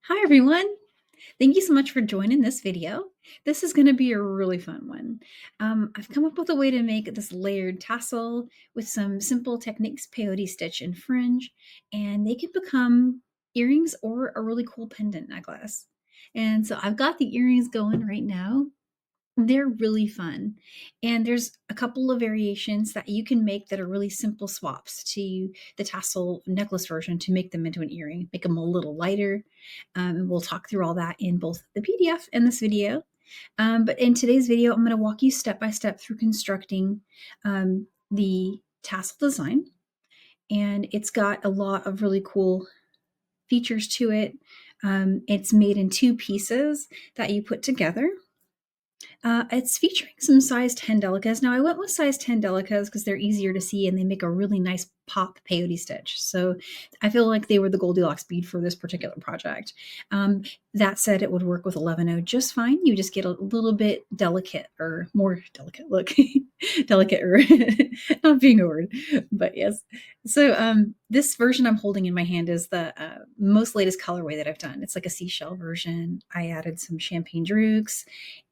Hi everyone! Thank you so much for joining this video. This is going to be a really fun one. I've come up with a way to make this layered tassel with some simple techniques, peyote stitch and fringe, and they can become earrings or a really cool pendant necklace. And so I've got the earrings going right now. They're really fun. And there's a couple of variations that you can make that are really simple swaps to the tassel necklace version to make them into an earring, make them a little lighter. And we'll talk through all that in both the PDF and this video. But in today's video, I'm going to walk you step by step through constructing the tassel design. And it's got a lot of really cool features to it. It's made in two pieces that you put together. It's featuring some size 10 delicas. Now I went with size 10 delicas because they're easier to see and they make a really nice pop peyote stitch. So I feel like they were the Goldilocks bead for this particular project. That said, it would work with 11-0 just fine. You just get a little bit delicate or more delicate look. Delicate or not being a word, but yes. So this version I'm holding in my hand is the most latest colorway that I've done. It's like a seashell version. I added some champagne druks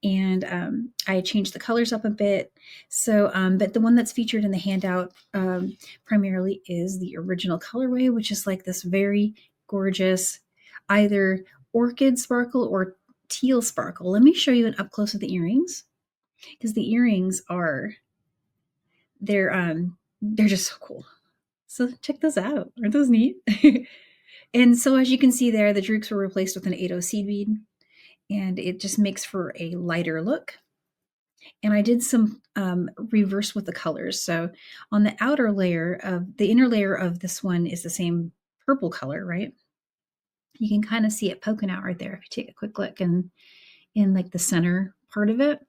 and I changed the colors up a bit. So, but the one that's featured in the handout primarily is the original colorway, which is like this very gorgeous, either orchid sparkle or teal sparkle. Let me show you an up close of the earrings because the earrings are they're just so cool. So check those out. Aren't those neat? And so as you can see there, the druks were replaced with an 8-0 seed bead, and it just makes for a lighter look. And I did some reverse with the colors. So on the outer layer of the inner layer of this one is the same purple color, right? You can kind of see it poking out right there if you take a quick look and in like the center part of it.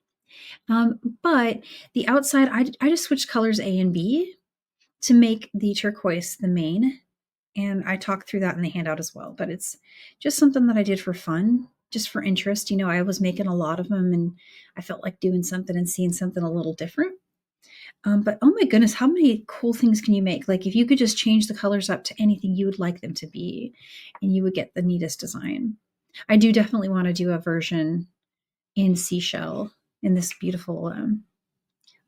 But the outside, I just switched colors A and B to make the turquoise the main. And I talk through that in the handout as well. But it's just something that I did for fun, just for interest. You know, I was making a lot of them and I felt like doing something and seeing something a little different. But oh my goodness, how many cool things can you make? Like if you could just change the colors up to anything you would like them to be, and you would get the neatest design. I do definitely want to do a version in seashell in this beautiful,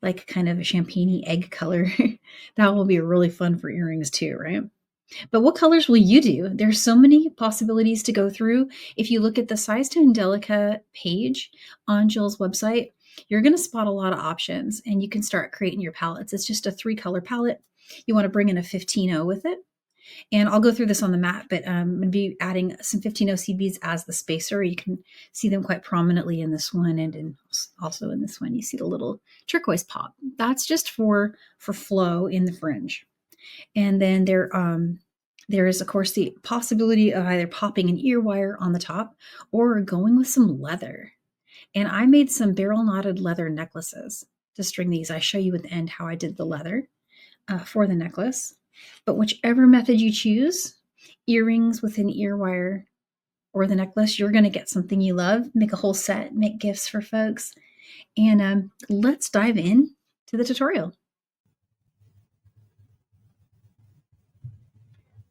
like kind of a champagne egg color. That will be really fun for earrings too, right? But what colors will you do? There's so many possibilities to go through. If you look at the Size 10 Delica page on Jill's website, you're going to spot a lot of options and you can start creating your palettes. It's just a 3-color palette. You want to bring in a 15-0 with it. And I'll go through this on the mat, but I'm going to be adding some 15-0 seed beads as the spacer. You can see them quite prominently in this one and also in this one. You see the little turquoise pop. That's just for flow in the fringe. And then there is, of course, the possibility of either popping an ear wire on the top or going with some leather. And I made some barrel knotted leather necklaces to string these. I show you at the end how I did the leather for the necklace. But whichever method you choose, earrings with an ear wire or the necklace, you're going to get something you love. Make a whole set, make gifts for folks. And let's dive in to the tutorial.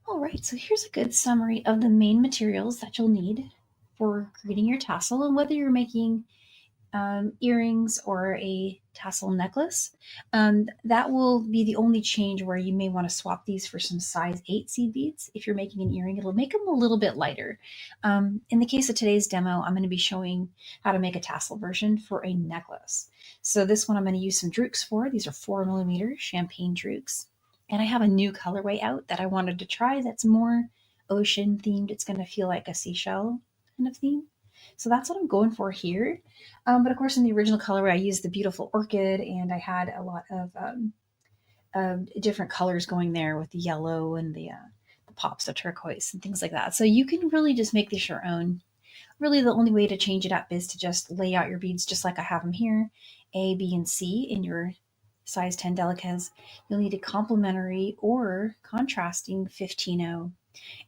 All right, so here's a good summary of the main materials that you'll need for creating your tassel, and whether you're making earrings or a tassel necklace, that will be the only change where you may want to swap these for some size 8 seed beads. If you're making an earring, it'll make them a little bit lighter. In the case of today's demo, I'm going to be showing how to make a tassel version for a necklace. So this one I'm going to use some druks for. These are 4mm champagne druks. And I have a new colorway out that I wanted to try that's more ocean themed. It's going to feel like a seashell kind of theme. So that's what I'm going for here. But of course, in the original colorway, I used the beautiful orchid, and I had a lot of different colors going there with the yellow and the pops of turquoise and things like that. So you can really just make this your own. Really, the only way to change it up is to just lay out your beads just like I have them here, A, B, and C in your size 10 delicas. You'll need a complementary or contrasting 15-0,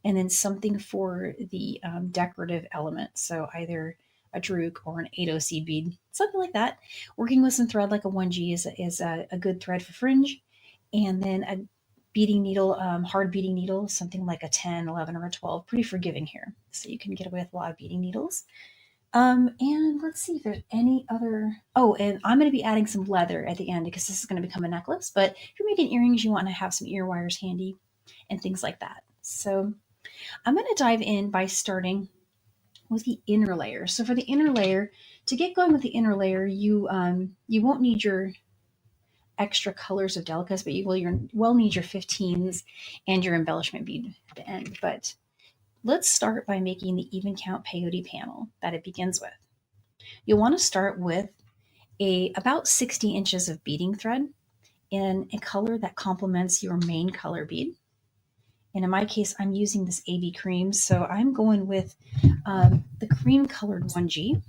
and then something for the decorative element. So either a druk or an 8-0 seed bead, something like that. Working with some thread like a 1G is a good thread for fringe. And then beading needle, hard beading needle, something like a 10, 11, or a 12. Pretty forgiving here. So you can get away with a lot of beading needles. And let's see if there's any other. Oh, and I'm going to be adding some leather at the end because this is going to become a necklace. But if you're making earrings, you want to have some ear wires handy and things like that. So I'm going to dive in by starting with the inner layer. So for the inner layer, to get going with the inner layer, you won't need your extra colors of delicas, but you will need your 15s and your embellishment bead at the end. But let's start by making the even count peyote panel that it begins with. You'll want to start with about 60 inches of beading thread in a color that complements your main color bead. And in my case, I'm using this AB cream, so I'm going with the cream colored 1G.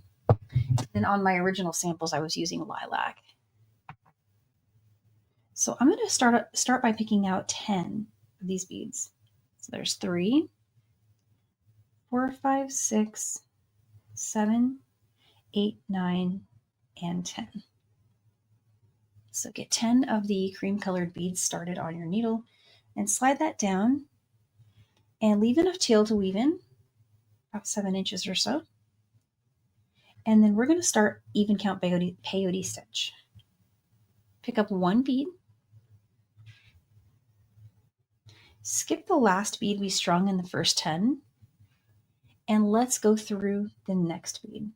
And on my original samples, I was using lilac. So I'm going to start by picking out 10 of these beads. So there's 3, 4, 5, 6, 7, 8, 9, and 10. So get 10 of the cream colored beads started on your needle and slide that down and leave enough tail to weave in, about 7 inches or so. And then we're going to start even count peyote stitch. Pick up 1 bead, skip the last bead we strung in the first 10, and let's go through the next bead.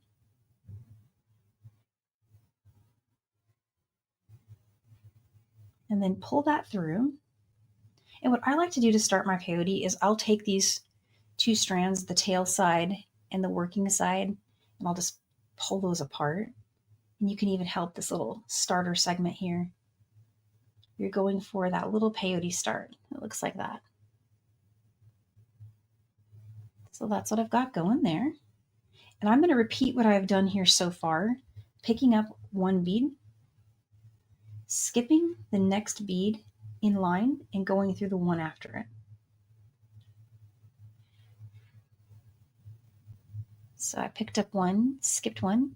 And then pull that through. And what I like to do to start my peyote is I'll take these 2 strands, the tail side and the working side, and I'll just pull those apart. And you can even help this little starter segment here. You're going for that little peyote start. It looks like that. So that's what I've got going there. And I'm going to repeat what I've done here so far, picking up 1 bead, skipping the next bead in line, and going through the one after it. So I picked up 1, skipped 1,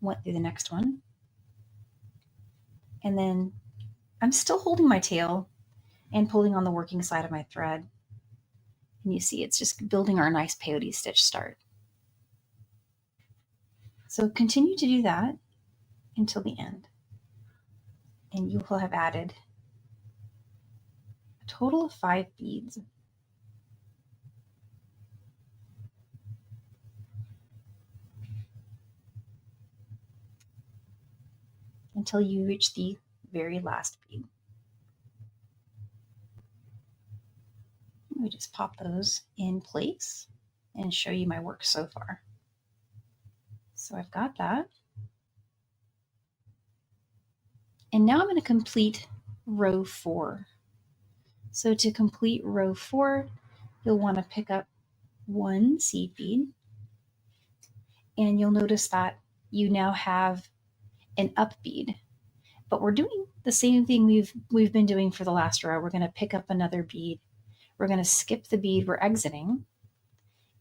went through the next one, and then I'm still holding my tail and pulling on the working side of my thread. And you see it's just building our nice peyote stitch start. So continue to do that until the end. And you will have added a total of 5 beads. Until you reach the very last bead. Let me just pop those in place and show you my work so far. So I've got that. And now I'm going to complete row 4. So to complete row 4, you'll want to pick up 1 seed bead, and you'll notice that you now have an up bead. But we're doing the same thing we've been doing for the last row. We're going to pick up another bead. We're going to skip the bead we're exiting,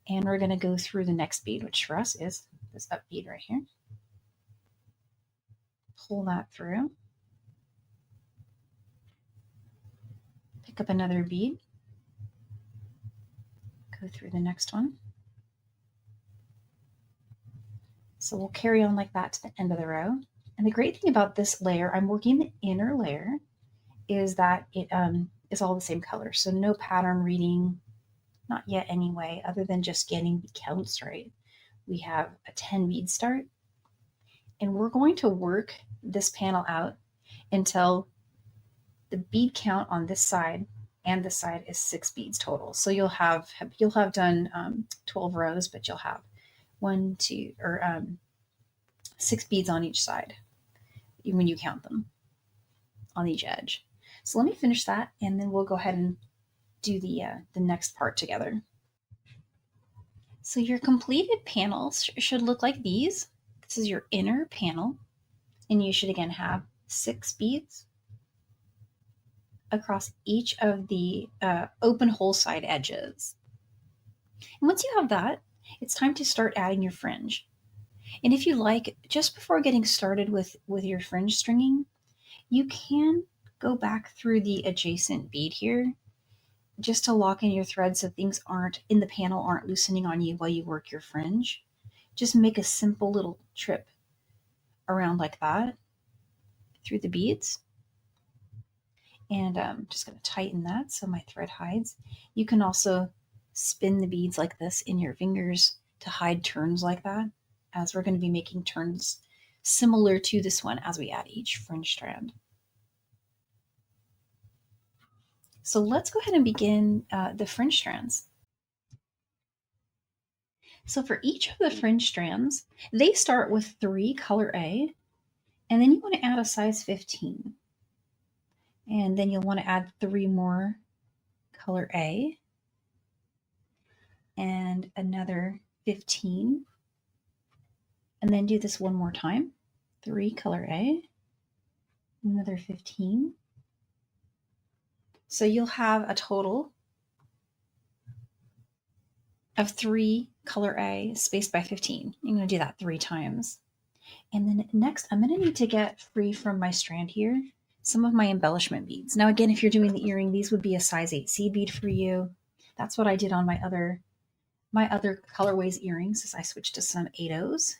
and we're going to go through the next bead, which for us is this up bead right here. Pull that through. Pick up another bead. Go through the next one. So we'll carry on like that to the end of the row. And the great thing about this layer, I'm working the inner layer, is that it is all the same color. So no pattern reading, not yet anyway, other than just getting the counts right. We have a 10 bead start, and we're going to work this panel out until the bead count on this side and this side is 6 beads total. So you'll have done 12 rows, but you'll have 6 beads on each side when you count them on each edge. So let me finish that, and then we'll go ahead and do the next part together. So your completed panels should look like these. This is your inner panel, and you should again have 6 beads across each of the open hole side edges. And once you have that, it's time to start adding your fringe. And if you like, just before getting started with your fringe stringing, you can go back through the adjacent bead here just to lock in your thread so things aren't in the panel aren't loosening on you while you work your fringe. Just make a simple little trip around like that through the beads. And I'm just going to tighten that so my thread hides. You can also spin the beads like this in your fingers to hide turns like that, as we're going to be making turns similar to this one as we add each fringe strand. So let's go ahead and begin the fringe strands. So for each of the fringe strands, they start with 3 color A, and then you want to add a size 15. And then you'll want to add 3 more color A and another 15. And then do this one more time. 3 color A, another 15. So you'll have a total of 3 color A spaced by 15. I'm going to do that 3 times. And then next, I'm going to need to get free from my strand here some of my embellishment beads. Now, again, if you're doing the earring, these would be a size 8 seed bead for you. That's what I did on my other colorways earrings, is I switched to some 8/0s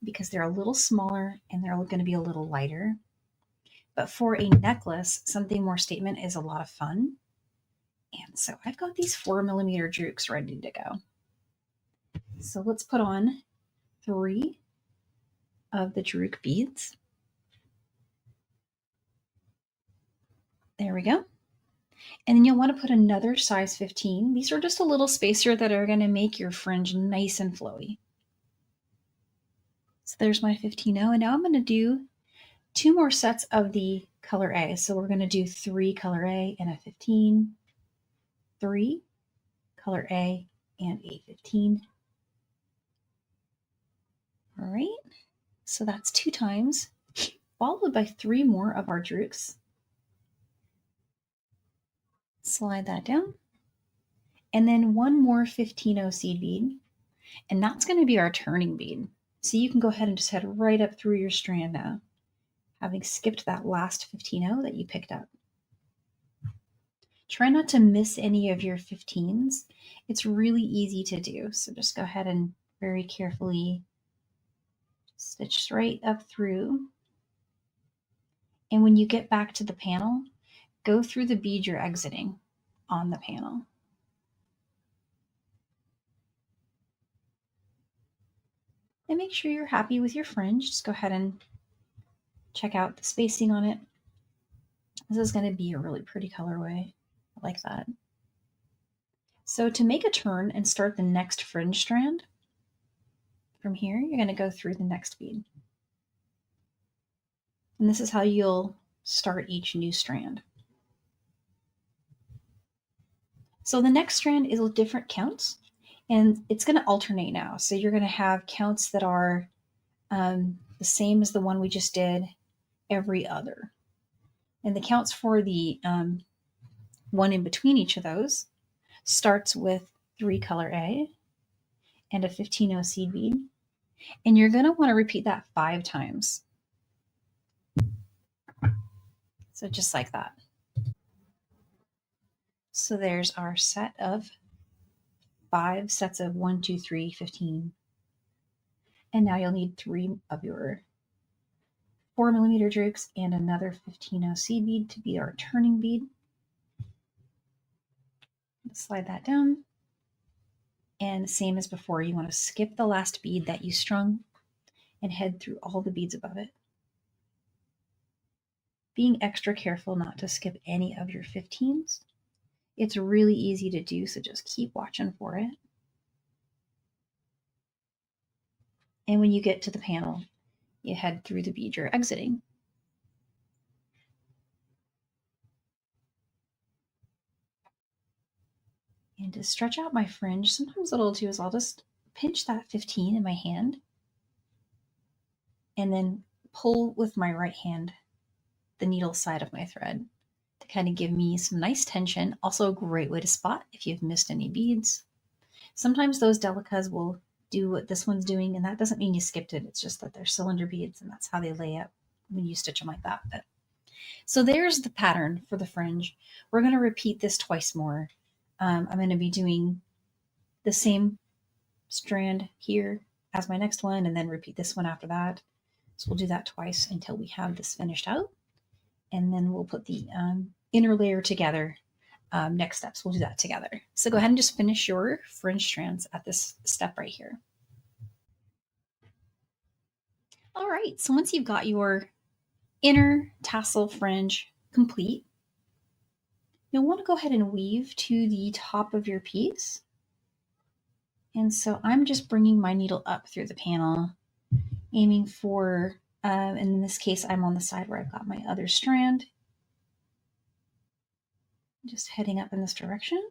because they're a little smaller and they're going to be a little lighter. But for a necklace, something more statement is a lot of fun. And so I've got these 4mm druks ready to go. So let's put on 3 of the druk beads. There we go. And then you'll want to put another size 15. These are just a little spacer that are going to make your fringe nice and flowy. So there's my 15/0. And now I'm going to do 2 more sets of the color A. So we're going to do 3 color A and a 15, 3 color A and a 15. All right. So that's 2 times, followed by 3 more of our druks. Slide that down. And then 1 more 15/0 seed bead. And that's going to be our turning bead. So you can go ahead and just head right up through your strand now, having skipped that last 15/0 that you picked up. Try not to miss any of your 15s. It's really easy to do. So just go ahead and very carefully stitch right up through. And when you get back to the panel, go through the bead you're exiting on the panel. And make sure you're happy with your fringe. Just go ahead and check out the spacing on it. This is going to be a really pretty colorway. I like that. So to make a turn and start the next fringe strand, from here, you're going to go through the next bead. And this is how you'll start each new strand. So the next strand is with different counts, and it's going to alternate now. So you're going to have counts that are the same as the one we just did every other. And the counts for the one in between each of those starts with 3 color A and a 15/0 seed bead. And you're going to want to repeat that 5 times. So just like that. So there's our set of 5 sets of 1, 2, 3, 15. And now you'll need 3 of your 4mm druks and another 15/0 seed bead to be our turning bead. Slide that down. And same as before, you want to skip the last bead that you strung and head through all the beads above it. Being extra careful not to skip any of your 15s. It's really easy to do, so just keep watching for it. And when you get to the panel, you head through the bead you're exiting. And to stretch out my fringe, sometimes what I'll do is I'll just pinch that 15 in my hand and then pull with my right hand the needle side of my thread to kind of give me some nice tension. Also a great way to spot if you've missed any beads. Sometimes those Delicas will do what this one's doing, and that doesn't mean you skipped it. It's just that they're cylinder beads, and that's how they lay up when you stitch them like that. But So there's the pattern for the fringe. We're going to repeat this twice more. I'm going to be doing the same strand here as my next one and then repeat this one after that. So we'll do that twice until we have this finished out. And then we'll put the inner layer together. Next steps, we'll do that together. So go ahead and just finish your fringe strands at this step right here. All right, so once you've got your inner tassel fringe complete, you'll want to go ahead and weave to the top of your piece. And so I'm just bringing my needle up through the panel, aiming for, and in this case, I'm on the side where I've got my other strand. Just heading up in this direction.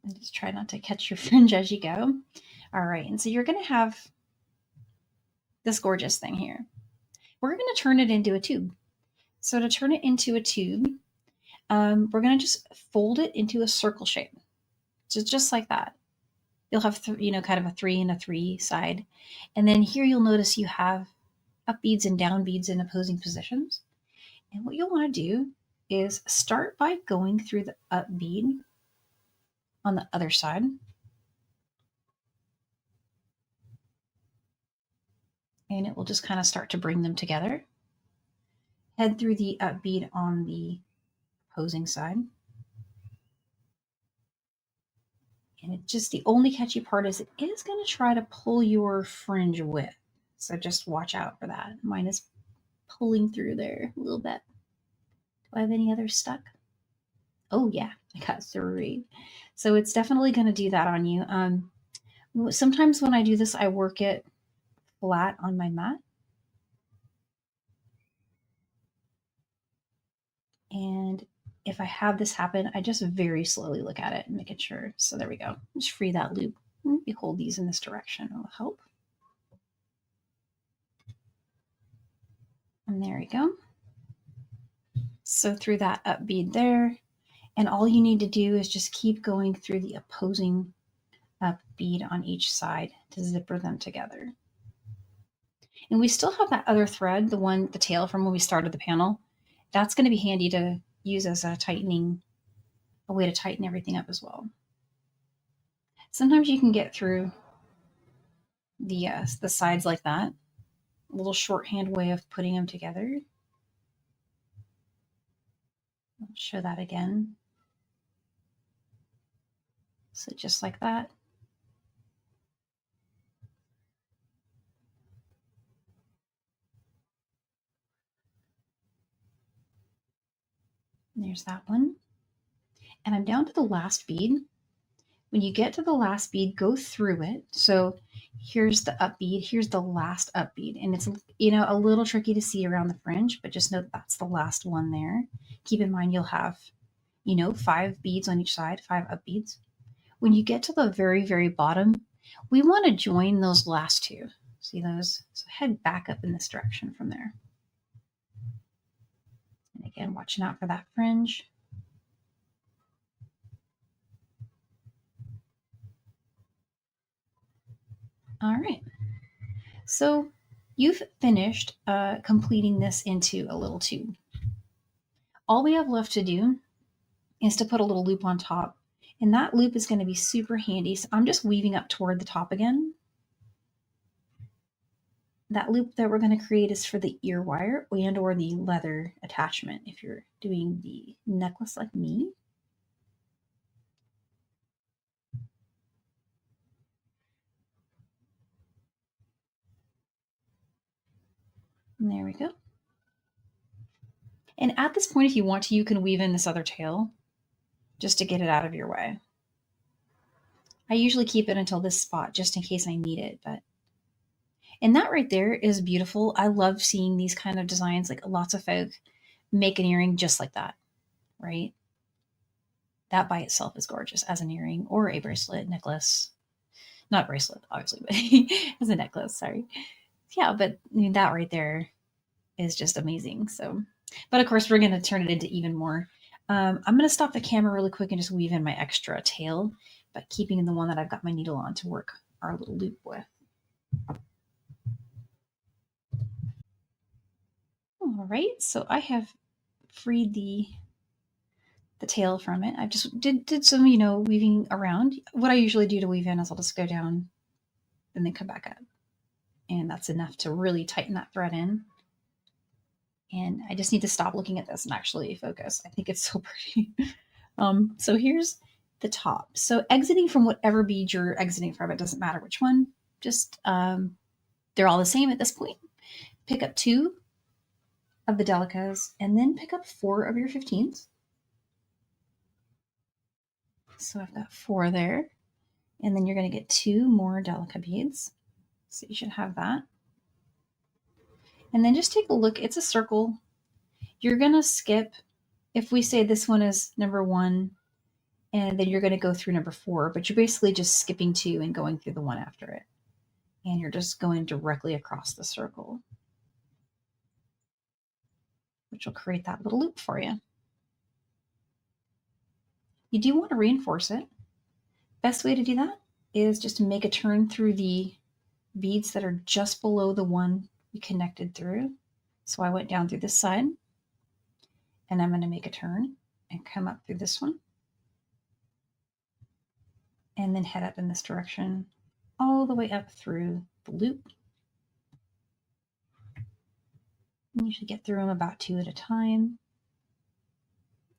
And just try not to catch your fringe as you go. All right, and so you're going to have this gorgeous thing here. We're going to turn it into a tube. So to turn it into a tube, we're going to just fold it into a circle shape. So just like that. You'll have, kind of a 3 and a 3 side. And then here you'll notice you have up beads and down beads in opposing positions. And what you'll want to do is start by going through the up bead on the other side. And it will just kind of start to bring them together. Head through the up bead on the opposing side. And it's just the only catchy part is it is going to try to pull your fringe width. So just watch out for that. Mine is pulling through there a little bit. Do I have any others stuck? Oh yeah, I got 3. So it's definitely going to do that on you. Sometimes when I do this, I work it flat on my mat. And if I have this happen, I just very slowly look at it and make it sure. So there we go. Just free that loop. Maybe hold these in this direction. It will help. And there we go. So through that up bead there. And all you need to do is just keep going through the opposing up bead on each side to zipper them together. And we still have that other thread, the tail from when we started the panel. That's going to be handy to use as a way to tighten everything up as well. Sometimes you can get through the sides like that. A little shorthand way of putting them together. I'll show that again. So just like that. And there's that one. And I'm down to the last bead. When you get to the last bead, go through it. So here's the up bead, here's the last up bead. And it's, a little tricky to see around the fringe, but just know that that's the last one there. Keep in mind you'll have, 5 beads on each side, 5 up beads. When you get to the very, very bottom, we want to join those last 2. See those? So head back up in this direction from there. And again, watching out for that fringe. All right. So you've finished completing this into a little tube. All we have left to do is to put a little loop on top. And that loop is going to be super handy. So I'm just weaving up toward the top again. That loop that we're going to create is for the ear wire and or the leather attachment if you're doing the necklace like me. And there we go. And at this point, if you want to, you can weave in this other tail just to get it out of your way. I usually keep it until this spot just in case I need it, and that right there is beautiful. I love seeing these kind of designs. Like lots of folk make an earring just like that, right? That by itself is gorgeous as an earring or a bracelet, necklace. Not bracelet, obviously, but as a necklace, sorry. Yeah, but that right there is just amazing. So, but of course, we're going to turn it into even more. I'm going to stop the camera really quick and just weave in my extra tail, but keeping the one that I've got my needle on to work our little loop with. All right, so I have freed the tail from it. I just did some, weaving around. What I usually do to weave in is I'll just go down and then come back up. And that's enough to really tighten that thread in. And I just need to stop looking at this and actually focus. I think it's so pretty. So here's the top. So exiting from whatever bead you're exiting from, it doesn't matter which one. Just they're all the same at this point. Pick up 2 of the Delicas and then pick up 4 of your 15s. So I've got 4 there. And then you're going to get 2 more Delica beads. So you should have that. And then just take a look. It's a circle. You're going to skip, if we say this one is number 1, and then you're going to go through number 4, but you're basically just skipping 2 and going through the one after it. And you're just going directly across the circle, which will create that little loop for you. You do want to reinforce it. Best way to do that is just to make a turn through the beads that are just below the one we connected through. So I went down through this side, and I'm going to make a turn and come up through this one, and then head up in this direction all the way up through the loop. You usually get through them about 2 at a time.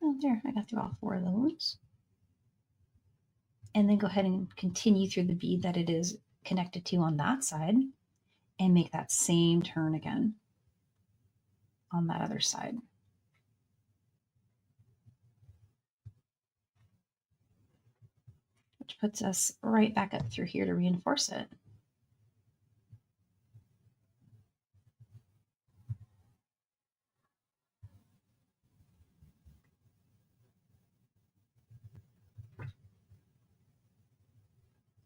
Oh, there, I got through all 4 of those. And then go ahead and continue through the bead that it is connected to on that side and make that same turn again on that other side. Which puts us right back up through here to reinforce it.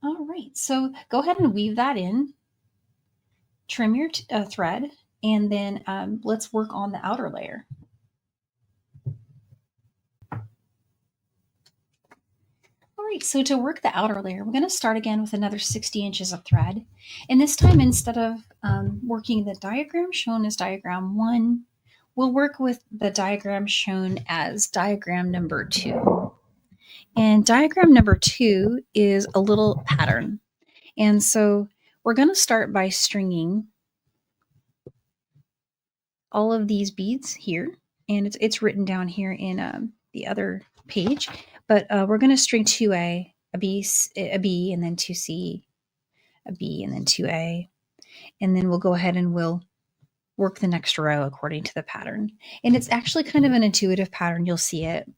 All right, so go ahead and weave that in, trim your thread, and then let's work on the outer layer. All right, so to work the outer layer, we're going to start again with another 60 inches of thread. And this time, instead of working the diagram shown as diagram 1, we'll work with the diagram shown as diagram number 2. And diagram number 2 is a little pattern. And so we're going to start by stringing all of these beads here. And it's written down here in the other page. But we're going to string 2A, a B, and then 2C, a B, and then 2A. And then we'll go ahead and we'll work the next row according to the pattern. And it's actually kind of an intuitive pattern. You'll see it.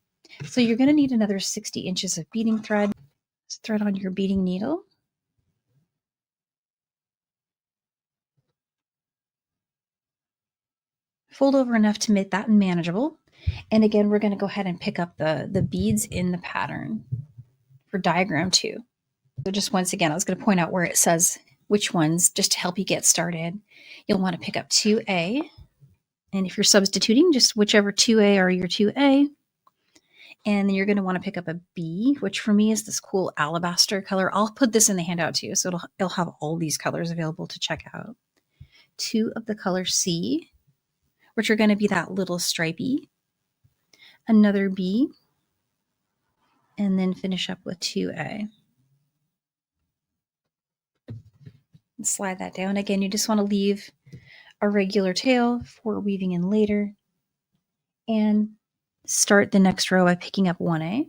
So you're going to need another 60 inches of beading thread. Just thread on your beading needle. Fold over enough to make that manageable. And again, we're going to go ahead and pick up the beads in the pattern for diagram 2. So just once again, I was going to point out where it says which ones, just to help you get started. You'll want to pick up 2A. And if you're substituting, just whichever 2A are your 2A. And then you're going to want to pick up a B, which for me is this cool alabaster color. I'll put this in the handout too, so it'll have all these colors available to check out. 2 of the color C, which are going to be that little stripey. Another B, and then finish up with 2A. And slide that down. Again, you just want to leave a regular tail for weaving in later. And start the next row by picking up 1A.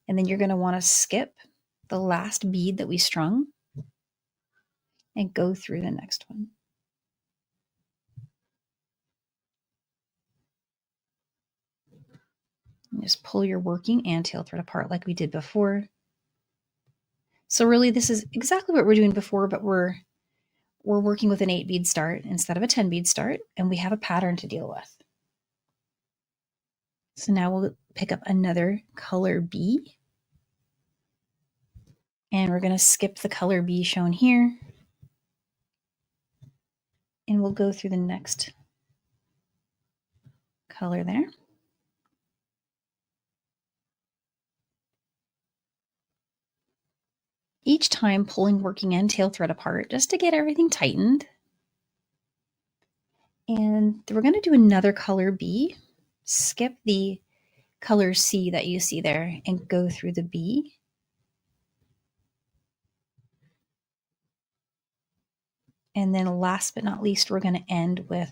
And then you're going to want to skip the last bead that we strung and go through the next one. And just pull your working and tail thread apart like we did before. So really this is exactly what we're doing before, but we're working with an 8 bead start instead of a 10 bead start, and we have a pattern to deal with. So now we'll pick up another color B, and we're going to skip the color B shown here, and we'll go through the next color there. Each time pulling working and tail thread apart just to get everything tightened. And we're going to do another color B. Skip the color C that you see there and go through the B. And then last but not least, we're going to end with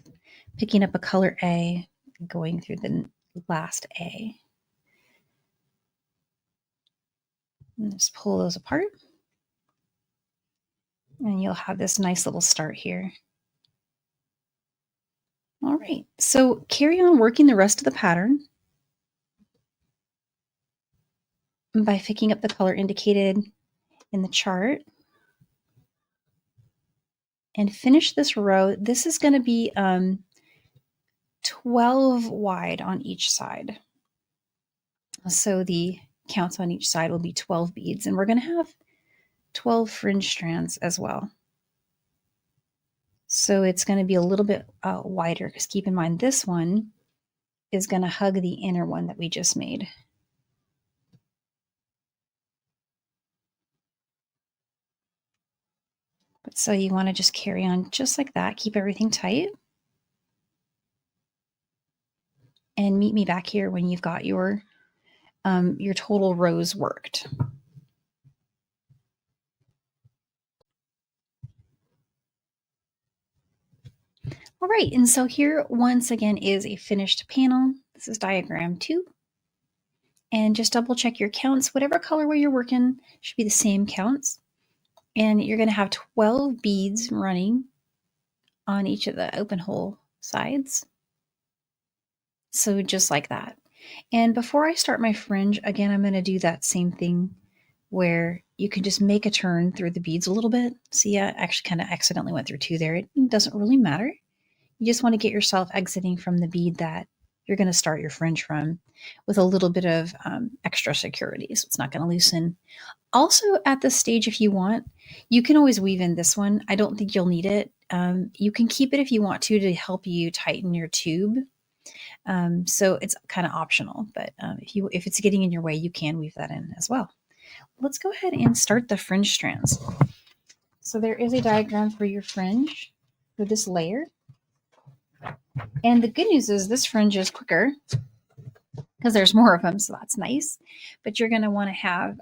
picking up a color A, going through the last A. And just pull those apart. And you'll have this nice little start here. All right, so carry on working the rest of the pattern by picking up the color indicated in the chart. And finish this row. This is going to be 12 wide on each side. So the counts on each side will be 12 beads, and we're going to have 12 fringe strands as well. So it's going to be a little bit wider, because keep in mind this one is going to hug the inner one that we just made. But so you want to just carry on just like that, keep everything tight. And meet me back here when you've got your total rows worked. All right, and so here once again is a finished panel. This is diagram 2. And just double check your counts. Whatever colorway you're working should be the same counts. And you're going to have 12 beads running on each of the open hole sides. So just like that. And before I start my fringe, again, I'm going to do that same thing where you can just make a turn through the beads a little bit. See, I actually kind of accidentally went through 2 there. It doesn't really matter. You just want to get yourself exiting from the bead that you're going to start your fringe from with a little bit of extra security. So it's not going to loosen. Also at this stage, if you want, you can always weave in this one. I don't think you'll need it. You can keep it if you want to help you tighten your tube. So it's kind of optional, but if it's getting in your way, you can weave that in as well. Let's go ahead and start the fringe strands. So there is a diagram for your fringe for this layer. And the good news is this fringe is quicker because there's more of them, so that's nice. But you're going to want to have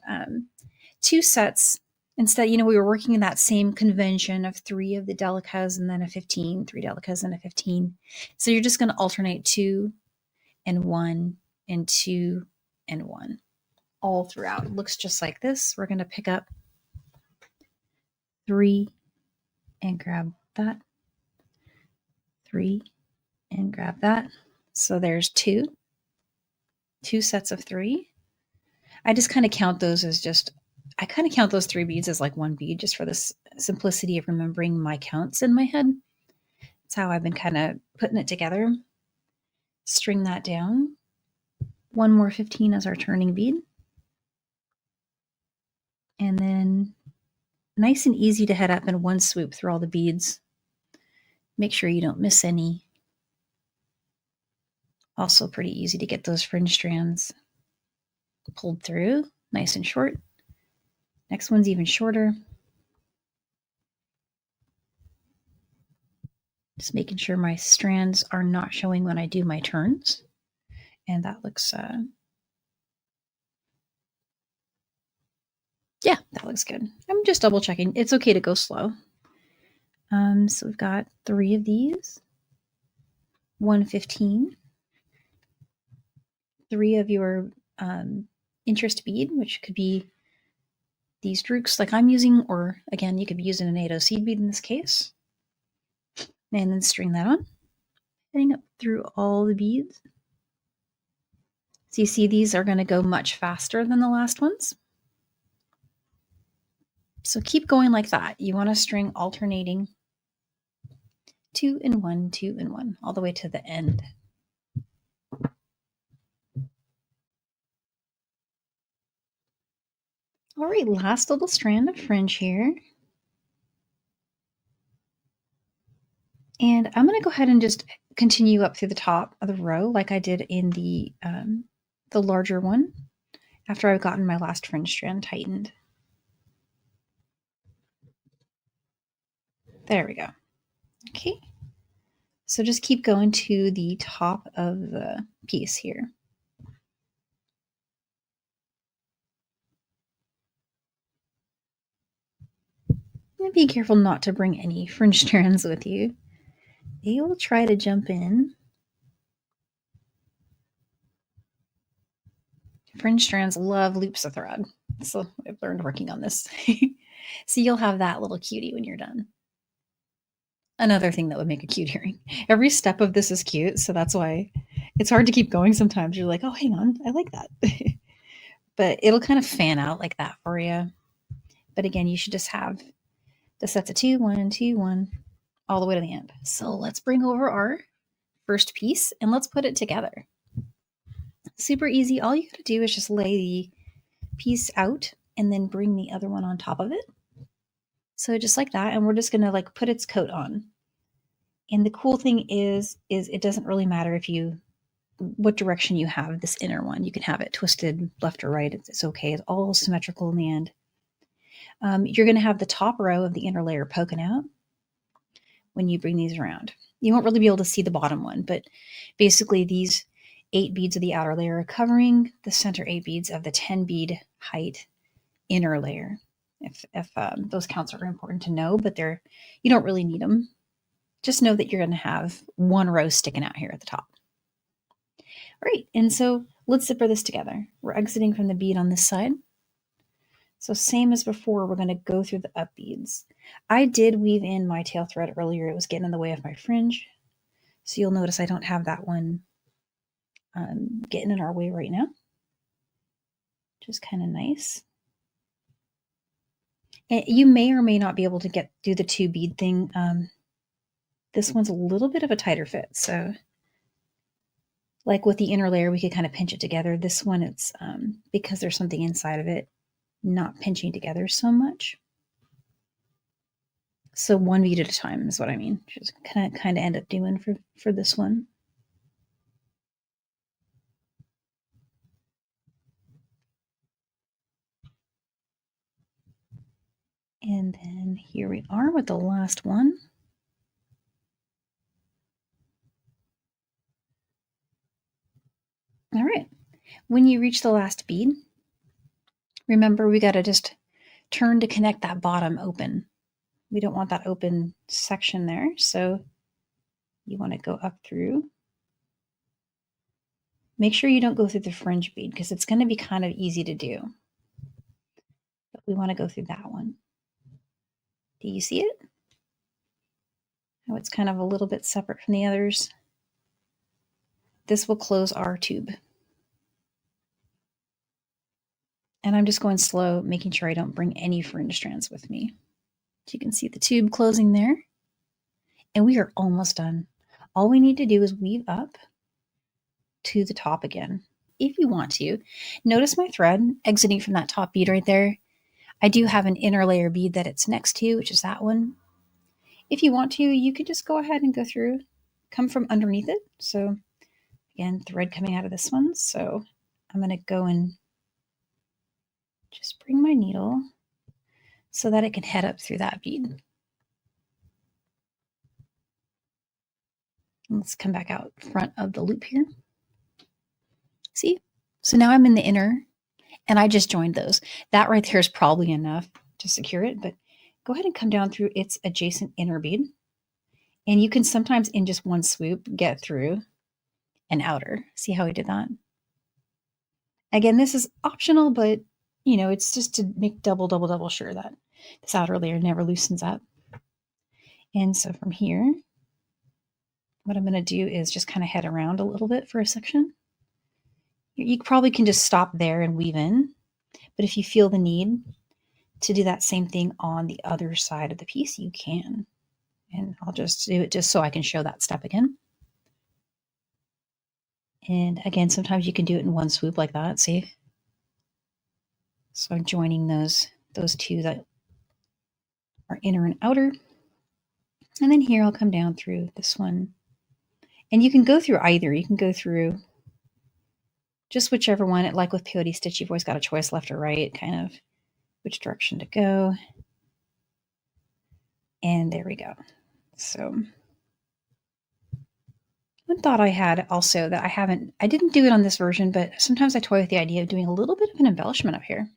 2 sets. Instead, we were working in that same convention of 3 of the delicas and then a 15, 3 delicas and a 15. So you're just going to alternate 2 and 1 and 2 and 1 all throughout. It looks just like this. We're going to pick up 3 and grab that, 3 and grab that. So there's 2 sets of 3. I just kind of count those as I kind of count those 3 beads as like 1 bead, just for the simplicity of remembering my counts in my head. That's how I've been kind of putting it together. String that down. 1 more 15 as our turning bead. And then nice and easy to head up in one swoop through all the beads. Make sure you don't miss any. Also pretty easy to get those fringe strands pulled through, nice and short. Next one's even shorter. Just making sure my strands are not showing when I do my turns. And that looks, yeah, that looks good. I'm just double checking. It's okay to go slow. So we've got 3 of these, 1 15, 3 of your interest bead, which could be these druks like I'm using, or again, you could be using an 8/0 seed bead in this case. And then string that on, heading up through all the beads. So you see these are going to go much faster than the last ones. So keep going like that. You want to string alternating 2 and 1, 2 and 1, all the way to the end. All right, last little strand of fringe here. And I'm going to go ahead and just continue up through the top of the row like I did in the larger one after I've gotten my last fringe strand tightened. There we go. Okay. So just keep going to the top of the piece here. And be careful not to bring any fringe strands with you. They will try to jump in. Fringe strands love loops of thread. So I've learned working on this. So you'll have that little cutie when you're done. Another thing that would make a cute earring. Every step of this is cute, so that's why it's hard to keep going sometimes. You're like, oh, hang on, I like that. But it'll kind of fan out like that for you. But again, you should just have the sets of 2, 1, 2, 1, all the way to the end. So let's bring over our first piece and let's put it together. Super easy. All you gotta do is just lay the piece out and then bring the other one on top of it. So just like that, and we're just gonna like put its coat on. And the cool thing is it doesn't really matter what direction you have this inner one. You can have it twisted left or right. It's okay. It's all symmetrical in the end. You're going to have the top row of the inner layer poking out when you bring these around. You won't really be able to see the bottom one, but basically these 8 beads of the outer layer are covering the center 8 beads of the 10 bead height inner layer. If those counts are important to know, but you don't really need them. Just know that you're going to have one row sticking out here at the top. All right, and so let's zipper this together. We're exiting from the bead on this side. So same as before, we're going to go through the up beads. I did weave in my tail thread earlier. It was getting in the way of my fringe. So you'll notice I don't have that one getting in our way right now. Just kind of nice. And you may or may not be able to do the 2 bead thing. This one's a little bit of a tighter fit. So like with the inner layer, we could kind of pinch it together. This one, it's because there's something inside of it, not pinching together so much. So 1 bead at a time is what I mean. Just kind of end up doing for this one. And then here we are with the last one. All right. When you reach the last bead, remember we got to just turn to connect that bottom open. We don't want that open section there. So you want to go up through. Make sure you don't go through the fringe bead because it's going to be kind of easy to do. But we want to go through that one. Do you see it? How it's kind of a little bit separate from the others. This will close our tube. And I'm just going slow, making sure I don't bring any fringe strands with me. You can see the tube closing there. And we are almost done. All we need to do is weave up to the top again. If you want to, notice my thread exiting from that top bead right there. I do have an inner layer bead that it's next to, which is that one. If you want to, you could just go ahead and go through, come from underneath it. So again, thread coming out of this one. So I'm going to go and just bring my needle so that it can head up through that bead. Let's come back out front of the loop here. See? So now I'm in the inner and I just joined those. That right there is probably enough to secure it, but go ahead and come down through its adjacent inner bead. And you can sometimes in just one swoop get through an outer. See how I did that? Again, this is optional, but it's just to make double sure that this outer layer never loosens up. And so from here, what I'm going to do is just kind of head around a little bit for a section. You probably can just stop there and weave in, but if you feel the need to do that same thing on the other side of the piece, you can. And I'll just do it just so I can show that step again. And again, sometimes you can do it in one swoop like that, see? So I'm joining those 2 that are inner and outer. And then here I'll come down through this one. And you can go through either. You can go through just whichever one. Like with peyote stitch, you've always got a choice left or right, kind of which direction to go. And there we go. So One thought I had also that I didn't do it on this version, but sometimes I toy with the idea of doing a little bit of an embellishment up here,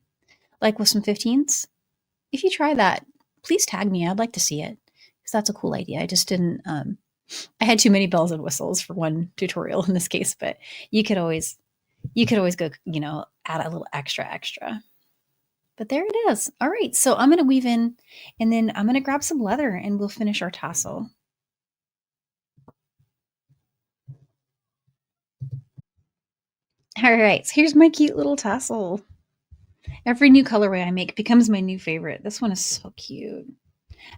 like with some 15s. If you try that, please tag me. I'd like to see it because that's a cool idea. I just didn't, I had too many bells and whistles for one tutorial in this case, but you could always, go, add a little extra. But there it is. All right. So I'm going to weave in and then I'm going to grab some leather and we'll finish our tassel. All right. So here's my cute little tassel. Every new colorway I make becomes my new favorite. This one is so cute.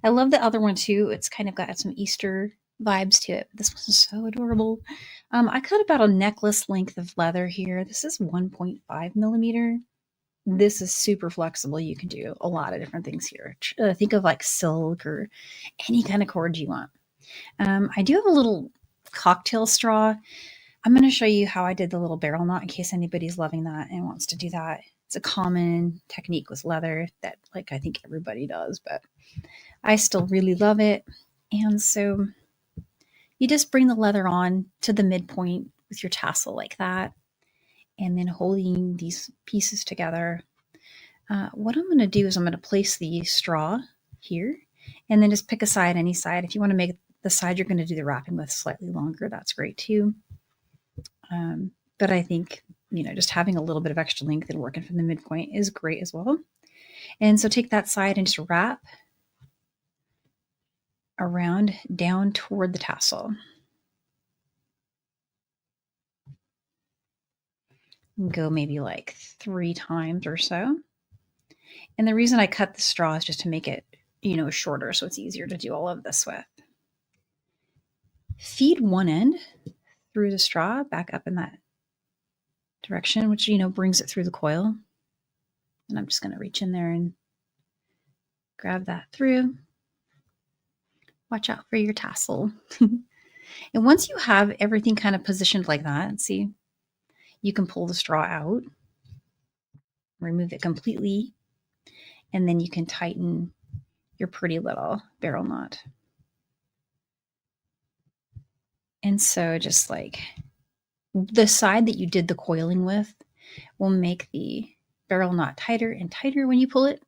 I love the other one too. It's kind of got some Easter vibes to it. This one's so adorable. I cut about a necklace length of leather here. This is 1.5 millimeter. This is super flexible. You can do a lot of different things here. Think of like silk or any kind of cord you want. I do have a little cocktail straw. I'm going to show you how I did the little barrel knot in case anybody's loving that and wants to do that. It's a common technique with leather that like I think everybody does, but I still really love it. And so you just bring the leather on to the midpoint with your tassel like that, and then holding these pieces together. What I'm going to do is I'm going to place the straw here and then just pick a side, any side. If you want to make the side you're going to do the wrapping with slightly longer, that's great too. But I think, just having a little bit of extra length and working from the midpoint is great as well. And so take that side and just wrap around down toward the tassel. And go maybe like 3 times or so. And the reason I cut the straw is just to make it, shorter so it's easier to do all of this with. Feed one end through the straw back up in that direction, which, brings it through the coil. And I'm just going to reach in there and grab that through. Watch out for your tassel. And once you have everything kind of positioned like that, see, you can pull the straw out, remove it completely, and then you can tighten your pretty little barrel knot. And so just like the side that you did the coiling with will make the barrel knot tighter and tighter when you pull it.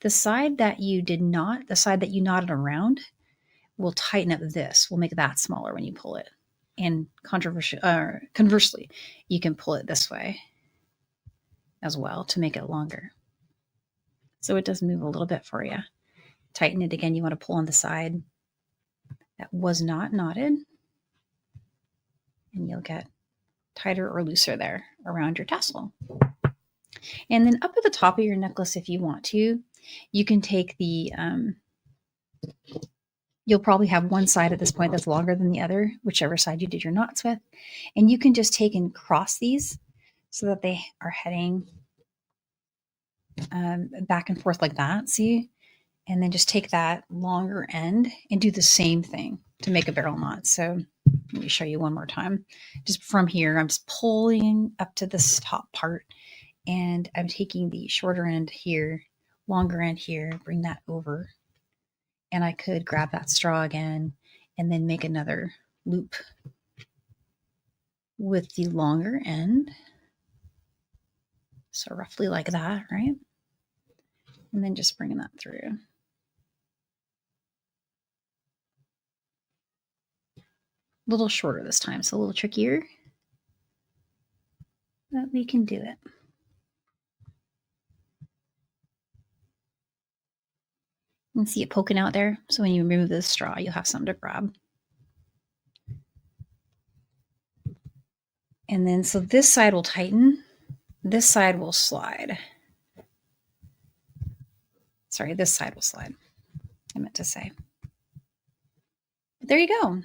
The side that you did not, the side that you knotted around, will tighten up this, will make that smaller when you pull it. And conversely, you can pull it this way as well to make it longer. So it does move a little bit for you. Tighten it again. You want to pull on the side that was not knotted, and you'll get tighter or looser there around your tassel. And then up at the top of your necklace, if you want to, you can take the, you'll probably have one side at this point that's longer than the other, whichever side you did your knots with. And you can just take and cross these so that they are heading back and forth like that, see? And then just take that longer end and do the same thing to make a barrel knot. So let me show you one more time. Just from here, I'm just pulling up to this top part, and I'm taking the shorter end here, longer end here, bring that over. And I could grab that straw again and then make another loop with the longer end. So roughly like that, right? And then just bringing that through. A little shorter this time, so a little trickier, but we can do it. You can see it poking out there. So when you remove the straw, you'll have something to grab. And then, so this side will tighten, this side will slide. Sorry, this side will slide, I meant to say. But there you go.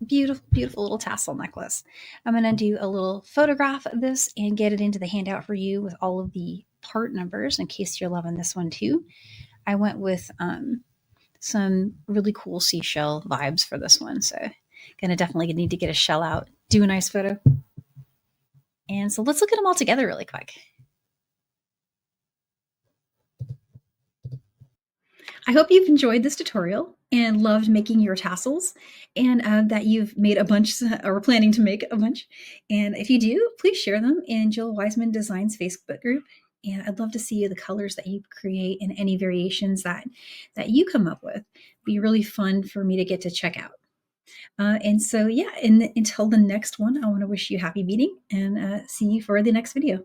Beautiful, beautiful little tassel necklace. I'm going to do a little photograph of this and get it into the handout for you with all of the part numbers in case you're loving this one too. I went with some really cool seashell vibes for this one. So going to definitely need to get a shell out, do a nice photo. And so let's look at them all together really quick. I hope you've enjoyed this tutorial. and loved making your tassels, and that you've made a bunch or planning to make a bunch. And if you do, please share them in Jill Wiseman Designs Facebook group. And I'd love to see the colors that you create and any variations that you come up with. It'd be really fun for me to get to check out. And so, yeah, until the next one, I want to wish you happy beading and see you for the next video.